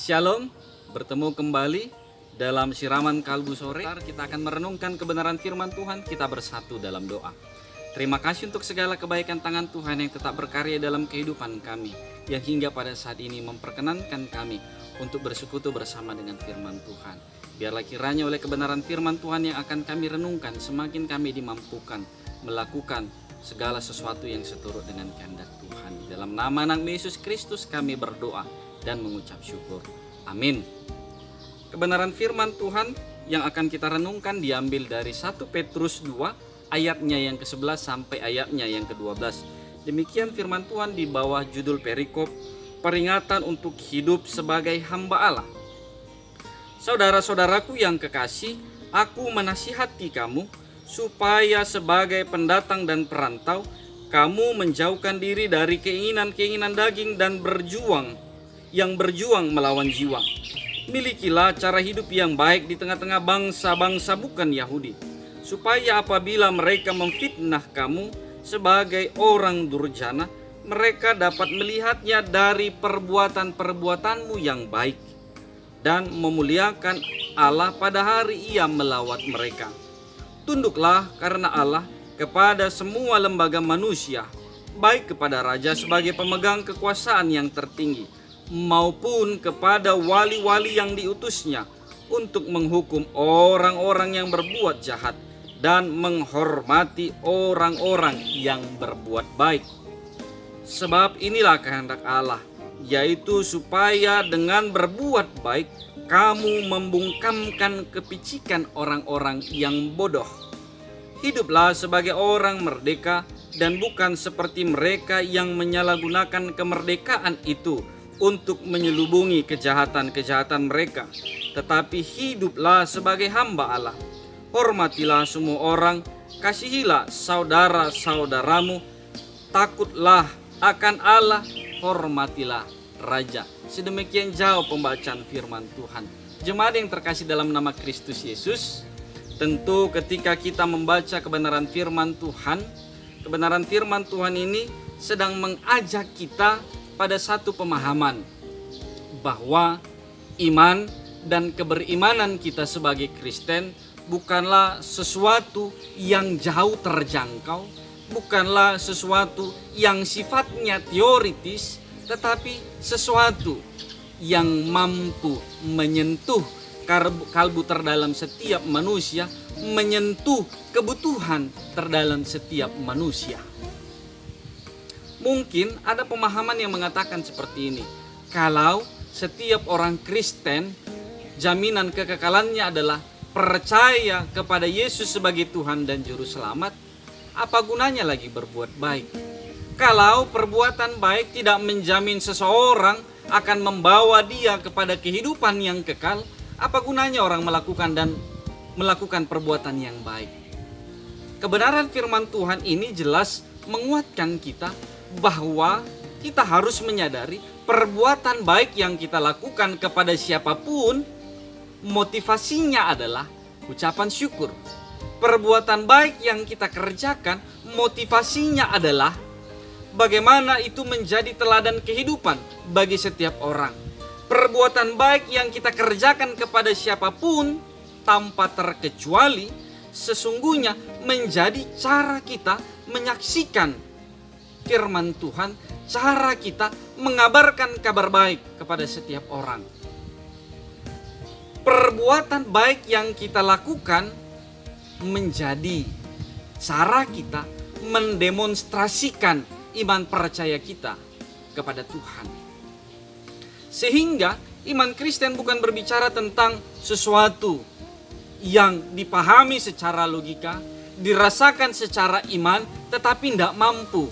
Shalom, bertemu kembali dalam siraman kalbu sore. Kita akan merenungkan kebenaran firman Tuhan, kita bersatu dalam doa. Terima kasih untuk segala kebaikan tangan Tuhan yang tetap berkarya dalam kehidupan kami, yang hingga pada saat ini memperkenankan kami untuk bersekutu bersama dengan firman Tuhan. Biarlah kiranya oleh kebenaran firman Tuhan yang akan kami renungkan, semakin kami dimampukan melakukan segala sesuatu yang seturut dengan kehendak Tuhan. Dalam nama Anak Yesus Kristus kami berdoa dan mengucap syukur. Amin. Kebenaran firman Tuhan yang akan kita renungkan diambil dari 1 Petrus 2 ayatnya yang ke-11 sampai ayatnya yang ke-12. Demikian firman Tuhan di bawah judul perikop, peringatan untuk hidup sebagai hamba Allah. Saudara-saudaraku yang kekasih, aku menasihati kamu supaya sebagai pendatang dan perantau, kamu menjauhkan diri dari keinginan-keinginan daging dan berjuang melawan jiwa. Milikilah cara hidup yang baik di tengah-tengah bangsa-bangsa bukan Yahudi, supaya apabila mereka memfitnah kamu sebagai orang durjana, mereka dapat melihatnya dari perbuatan-perbuatanmu yang baik dan memuliakan Allah pada hari Ia melawat mereka. Tunduklah karena Allah kepada semua lembaga manusia, baik kepada raja sebagai pemegang kekuasaan yang tertinggi, maupun kepada wali-wali yang diutusnya untuk menghukum orang-orang yang berbuat jahat dan menghormati orang-orang yang berbuat baik. Sebab inilah kehendak Allah, yaitu supaya dengan berbuat baik kamu membungkamkan kepicikan orang-orang yang bodoh. Hiduplah sebagai orang merdeka dan bukan seperti mereka yang menyalahgunakan kemerdekaan itu untuk menyelubungi kejahatan-kejahatan mereka, tetapi hiduplah sebagai hamba Allah. Hormatilah semua orang, kasihilah saudara-saudaramu, takutlah akan Allah, hormatilah raja. Sedemikian jauh pembacaan firman Tuhan. Jemaat yang terkasih dalam nama Kristus Yesus, tentu ketika kita membaca kebenaran firman Tuhan, kebenaran firman Tuhan ini sedang mengajak kita pada satu pemahaman bahwa iman dan keberimanan kita sebagai Kristen bukanlah sesuatu yang jauh terjangkau, bukanlah sesuatu yang sifatnya teoritis, tetapi sesuatu yang mampu menyentuh kalbu terdalam setiap manusia, menyentuh kebutuhan terdalam setiap manusia. Mungkin ada pemahaman yang mengatakan seperti ini: kalau setiap orang Kristen jaminan kekekalannya adalah percaya kepada Yesus sebagai Tuhan dan Juru Selamat, apa gunanya lagi berbuat baik? Kalau perbuatan baik tidak menjamin seseorang akan membawa dia kepada kehidupan yang kekal, apa gunanya orang melakukan perbuatan yang baik? Kebenaran firman Tuhan ini jelas menguatkan kita bahwa kita harus menyadari perbuatan baik yang kita lakukan kepada siapapun, motivasinya adalah ucapan syukur. Perbuatan baik yang kita kerjakan, motivasinya adalah bagaimana itu menjadi teladan kehidupan bagi setiap orang. Perbuatan baik yang kita kerjakan kepada siapapun tanpa terkecuali sesungguhnya menjadi cara kita menyaksikan firman Tuhan, cara kita mengabarkan kabar baik kepada setiap orang. Perbuatan baik yang kita lakukan menjadi cara kita mendemonstrasikan iman percaya kita kepada Tuhan. Sehingga iman Kristen bukan berbicara tentang sesuatu yang dipahami secara logika, dirasakan secara iman, tetapi tidak mampu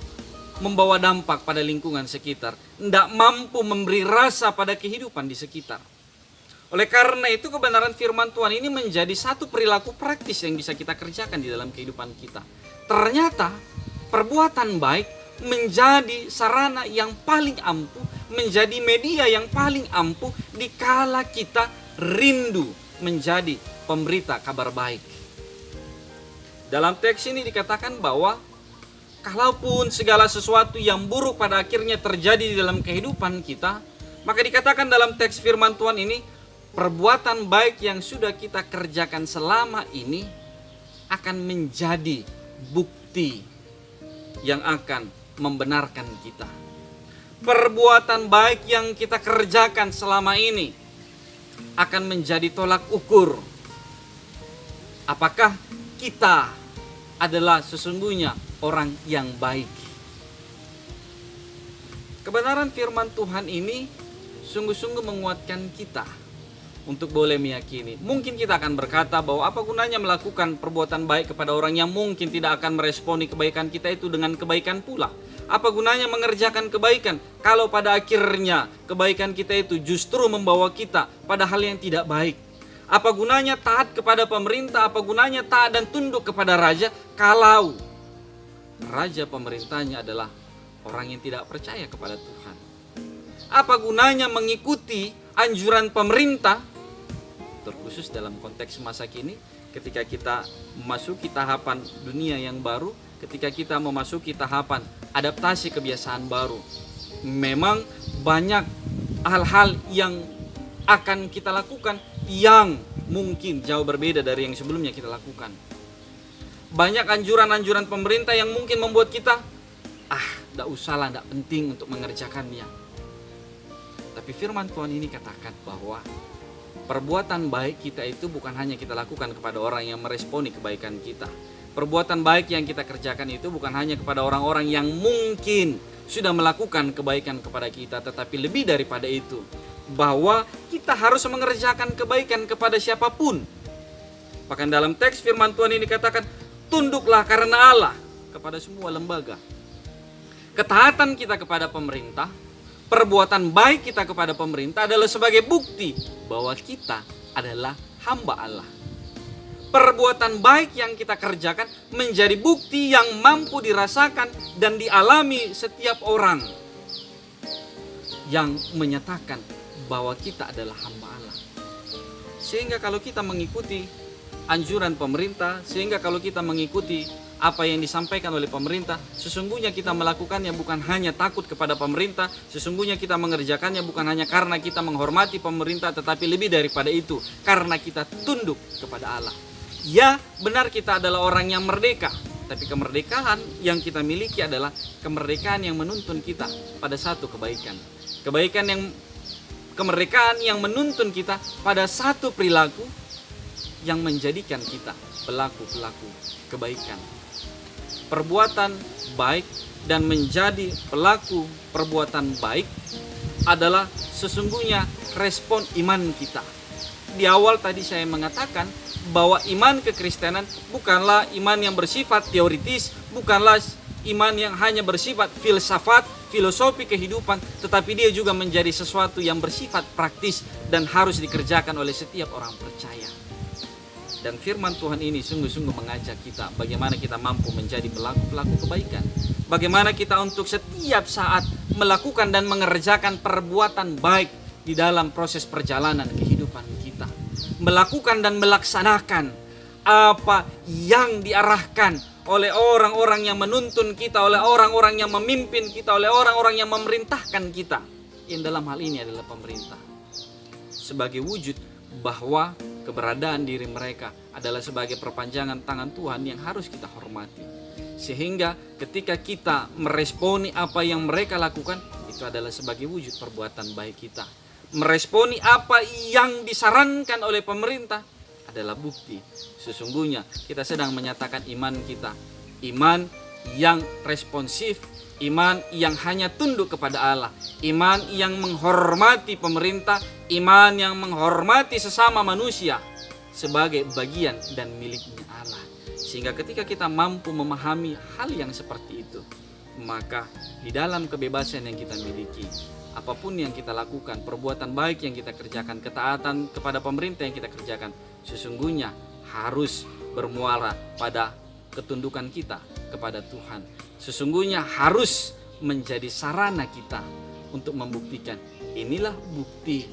membawa dampak pada lingkungan sekitar, tidak mampu memberi rasa pada kehidupan di sekitar. Oleh karena itu kebenaran firman Tuhan ini menjadi satu perilaku praktis yang bisa kita kerjakan di dalam kehidupan kita. Ternyata perbuatan baik menjadi sarana yang paling ampuh, menjadi media yang paling ampuh dikala kita rindu menjadi pemberita kabar baik. Dalam teks ini dikatakan bahwa kalaupun segala sesuatu yang buruk pada akhirnya terjadi di dalam kehidupan kita, Maka dikatakan dalam teks firman Tuhan ini, perbuatan baik yang sudah kita kerjakan selama ini akan menjadi bukti yang akan membenarkan kita. Perbuatan baik yang kita kerjakan selama ini akan menjadi tolak ukur apakah kita adalah sesungguhnya orang yang baik. Kebenaran firman Tuhan ini sungguh-sungguh menguatkan kita untuk boleh meyakini. Mungkin kita akan berkata bahwa apa gunanya melakukan perbuatan baik kepada orang yang mungkin tidak akan meresponi kebaikan kita itu dengan kebaikan pula. Apa gunanya mengerjakan kebaikan kalau pada akhirnya kebaikan kita itu justru membawa kita pada hal yang tidak baik. Apa gunanya taat kepada pemerintah, apa gunanya taat dan tunduk kepada raja kalau raja pemerintahnya adalah orang yang tidak percaya kepada Tuhan. Apa gunanya mengikuti anjuran pemerintah, terkhusus dalam konteks masa kini, ketika kita memasuki tahapan dunia yang baru, ketika kita memasuki tahapan adaptasi kebiasaan baru. Memang banyak hal-hal yang akan kita lakukan yang mungkin jauh berbeda dari yang sebelumnya kita lakukan. Banyak anjuran-anjuran pemerintah yang mungkin membuat kita, tidak usahlah, tidak penting untuk mengerjakannya. Tapi firman Tuhan ini katakan bahwa perbuatan baik kita itu bukan hanya kita lakukan kepada orang yang meresponi kebaikan kita. Perbuatan baik yang kita kerjakan itu bukan hanya kepada orang-orang yang mungkin sudah melakukan kebaikan kepada kita, tetapi lebih daripada itu, bahwa kita harus mengerjakan kebaikan kepada siapapun. Bahkan dalam teks firman Tuhan ini katakan, tunduklah karena Allah kepada semua lembaga. Ketaatan kita kepada pemerintah, perbuatan baik kita kepada pemerintah adalah sebagai bukti bahwa kita adalah hamba Allah. Perbuatan baik yang kita kerjakan menjadi bukti yang mampu dirasakan dan dialami setiap orang yang menyatakan bahwa kita adalah hamba Allah. Sehingga kalau kita mengikuti anjuran pemerintah, sehingga kalau kita mengikuti apa yang disampaikan oleh pemerintah, sesungguhnya kita melakukannya bukan hanya takut kepada pemerintah, sesungguhnya kita mengerjakannya bukan hanya karena kita menghormati pemerintah, tetapi lebih daripada itu, karena kita tunduk kepada Allah. Ya, benar kita adalah orang yang merdeka, tapi kemerdekaan yang kita miliki adalah kemerdekaan yang menuntun kita pada satu kebaikan. Kemerdekaan yang menuntun kita pada satu perilaku yang menjadikan kita pelaku-pelaku kebaikan. Perbuatan baik dan menjadi pelaku perbuatan baik adalah sesungguhnya respon iman kita. Di awal tadi saya mengatakan bahwa iman kekristenan bukanlah iman yang bersifat teoritis, bukanlah iman yang hanya bersifat filsafat, filosofi kehidupan, tetapi dia juga menjadi sesuatu yang bersifat praktis dan harus dikerjakan oleh setiap orang percaya. Dan firman Tuhan ini sungguh-sungguh mengajak kita bagaimana kita mampu menjadi pelaku-pelaku kebaikan. Bagaimana kita untuk setiap saat melakukan dan mengerjakan perbuatan baik di dalam proses perjalanan kehidupan kita. Melakukan dan melaksanakan apa yang diarahkan oleh orang-orang yang menuntun kita, oleh orang-orang yang memimpin kita, oleh orang-orang yang memerintahkan kita. Yang dalam hal ini adalah pemerintah. Sebagai wujud bahwa keberadaan diri mereka adalah sebagai perpanjangan tangan Tuhan yang harus kita hormati. Sehingga ketika kita meresponi apa yang mereka lakukan, itu adalah sebagai wujud perbuatan baik kita. Meresponi apa yang disarankan oleh pemerintah adalah bukti sesungguhnya kita sedang menyatakan iman kita. Iman yang responsif, iman yang hanya tunduk kepada Allah, iman yang menghormati pemerintah, iman yang menghormati sesama manusia sebagai bagian dan miliknya Allah. Sehingga ketika kita mampu memahami hal yang seperti itu, maka di dalam kebebasan yang kita miliki, apapun yang kita lakukan, perbuatan baik yang kita kerjakan, ketaatan kepada pemerintah yang kita kerjakan, sesungguhnya harus bermuara pada ketundukan kita kepada Tuhan. Sesungguhnya harus menjadi sarana kita untuk membuktikan inilah bukti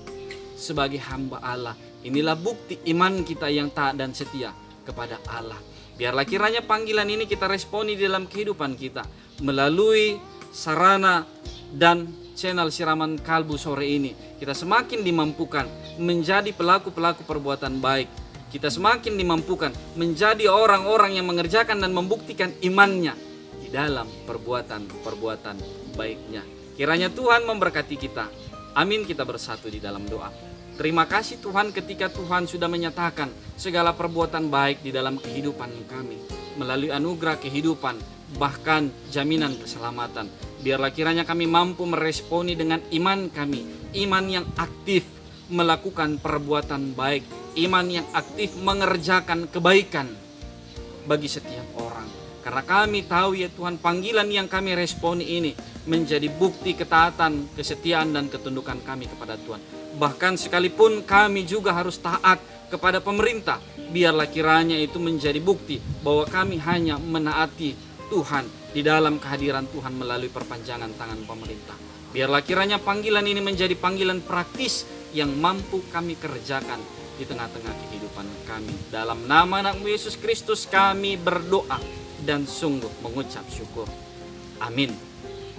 sebagai hamba Allah. Inilah bukti iman kita yang taat dan setia kepada Allah. Biarlah kiranya panggilan ini kita responi dalam kehidupan kita melalui sarana dan channel Siraman Kalbu sore ini, kita semakin dimampukan menjadi pelaku-pelaku perbuatan baik. Kita semakin dimampukan menjadi orang-orang yang mengerjakan dan membuktikan imannya di dalam perbuatan-perbuatan baiknya. Kiranya Tuhan memberkati kita. Amin, kita bersatu di dalam doa. Terima kasih Tuhan ketika Tuhan sudah menyatakan segala perbuatan baik di dalam kehidupan kami. Melalui anugerah kehidupan, bahkan jaminan keselamatan. Biarlah kiranya kami mampu meresponi dengan iman kami. Iman yang aktif melakukan perbuatan baik. Iman yang aktif mengerjakan kebaikan bagi setiap orang. Karena kami tahu ya Tuhan, panggilan yang kami responi ini menjadi bukti ketaatan, kesetiaan dan ketundukan kami kepada Tuhan. Bahkan sekalipun kami juga harus taat kepada pemerintah, biarlah kiranya itu menjadi bukti bahwa kami hanya menaati Tuhan di dalam kehadiran Tuhan melalui perpanjangan tangan pemerintah. Biarlah kiranya panggilan ini menjadi panggilan praktis yang mampu kami kerjakan di tengah-tengah kehidupan kami. Dalam nama anak-Mu Yesus Kristus kami berdoa dan sungguh mengucap syukur. Amin.